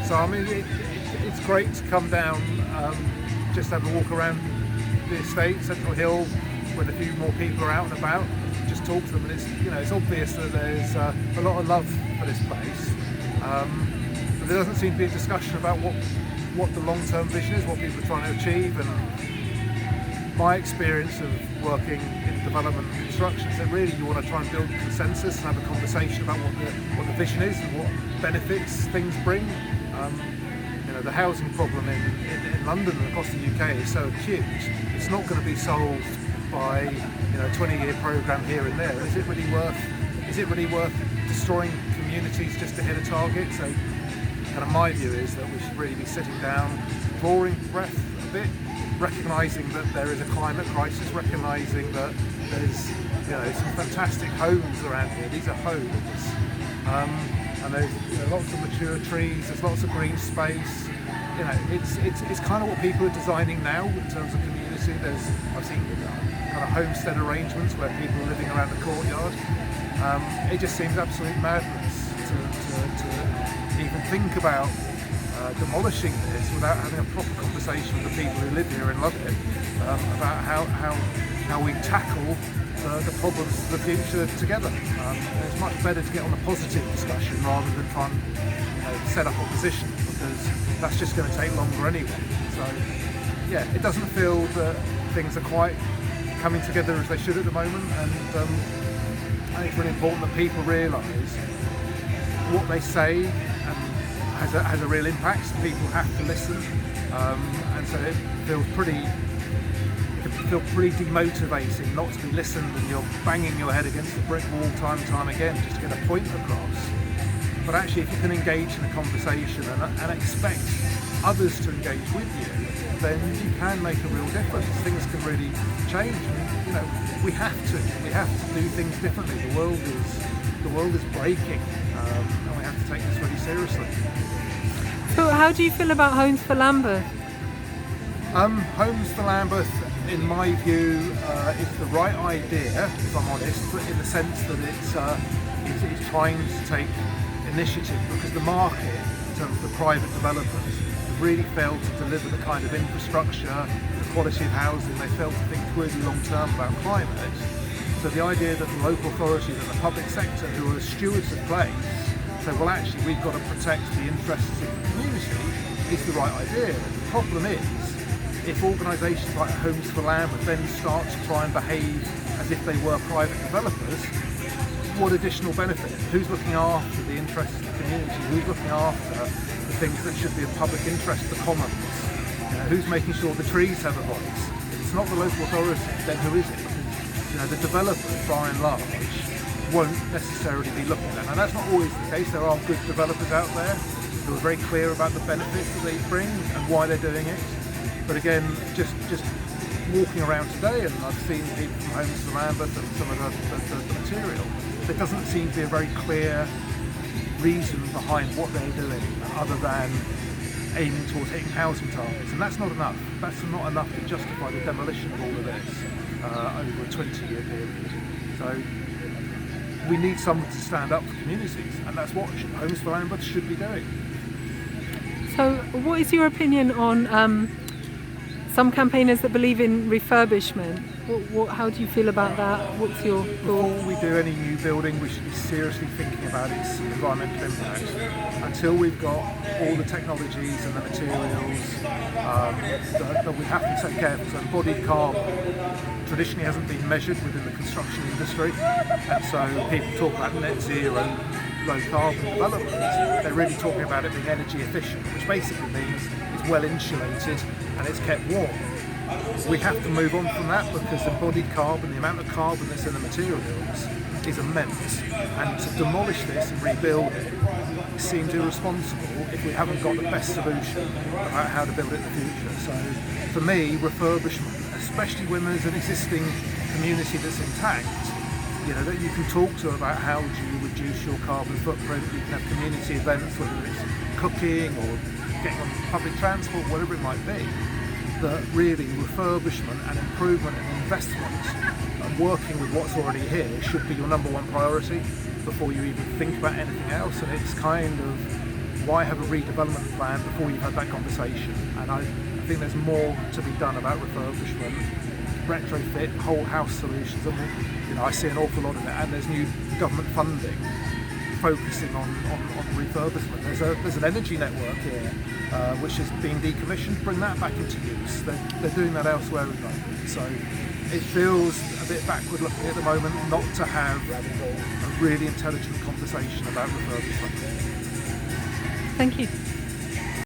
So I mean, it's great to come down, just have a walk around the estate, Central Hill, when a few more people are out and about, just talk to them, and it's obvious that there's a lot of love for this place. But there doesn't seem to be a discussion about what the long-term vision is, what people are trying to achieve. And my experience of working in development and construction is that really you want to try and build consensus and have a conversation about what the vision is and what benefits things bring. The housing problem in London and across the UK is so acute. It's not going to be solved by a 20-year programme here and there. Is it really worth destroying communities just to hit a target? So kind of my view is that we should really be sitting down, drawing breath a bit, recognising that there is a climate crisis, recognising that there's some fantastic homes around here. These are homes. And there's lots of mature trees, there's lots of green space. It's kind of what people are designing now in terms of community. I've seen kind of homestead arrangements where people are living around the courtyard. It just seems absolute madness to even think about demolishing this without having a proper conversation with the people who live here and love it, about how we tackle the problems of the future together. It's much better to get on a positive discussion rather than try and set up opposition, because that's just going to take longer anyway. So yeah, it doesn't feel that things are quite coming together as they should at the moment, and I think it's really important that people realise what they say has a real impact. So people have to listen, and so it feels pretty demotivating not to be listened, and you're banging your head against the brick wall time and time again just to get a point across. But actually, if you can engage in a conversation and expect others to engage with you, then you can make a real difference. Things can really change. And, we have to do things differently. The world is breaking, and we have to take this really seriously. So, how do you feel about Homes for Lambeth? Homes for Lambeth, in my view, is the right idea, if I'm honest, in the sense that it's trying to take initiative, because the market, in terms of the private developers, have really failed to deliver the kind of infrastructure, the quality of housing. They failed to think really long term about climate. So the idea that the local authorities and the public sector, who are stewards of place, say, well, actually we've got to protect the interests of the community, is the right idea. The problem is, if organisations like Homes for Lambeth then start to try and behave as if they were private developers, what additional benefit? Who's looking after the interests of the community? Who's looking after the things that should be of public interest, the commons? Who's making sure the trees have a voice? If it's not the local authority, then who is it? Because the developers, by and large, won't necessarily be looking at that. Now, that's not always the case. There are good developers out there who are very clear about the benefits that they bring and why they're doing it. But again, just walking around today, and I've seen people from Homes for Lambeth and some of the material, there doesn't seem to be a very clear reason behind what they're doing other than aiming towards hitting housing targets. And that's not enough. That's not enough to justify the demolition of all of this over a 20-year period. So we need someone to stand up for communities, and that's what Homes for Lambeth should be doing. So what is your opinion on some campaigners that believe in refurbishment? How do you feel about that? What's your thought? Before we do any new building, we should be seriously thinking about its environmental impact. Until we've got all the technologies and the materials that we have to take care of. So embodied carbon traditionally hasn't been measured within the construction industry, and so people talk about net zero, low carbon development. They're really talking about it being energy efficient, which basically means it's well insulated and it's kept warm. We have to move on from that, because embodied carbon, the amount of carbon that's in the materials, is immense, and to demolish this and rebuild it seems irresponsible if we haven't got the best solution about how to build it in the future. So for me, refurbishment, especially when there's an existing community that's intact, that you can talk to about how do you reduce your carbon footprint. You can have community events, whether it's cooking or getting on public transport, whatever it might be, that really refurbishment and improvement and investment and working with what's already here should be your number one priority before you even think about anything else. And it's kind of why have a redevelopment plan before you've had that conversation? And I think there's more to be done about refurbishment, retrofit, whole house solutions, and I see an awful lot of it. And there's new government funding focusing on refurbishment. There's an energy network here which is being decommissioned. Bring that back into use. They're doing that elsewhere at the moment. So it feels a bit backward looking at the moment not to have a really intelligent conversation about refurbishment. Thank you.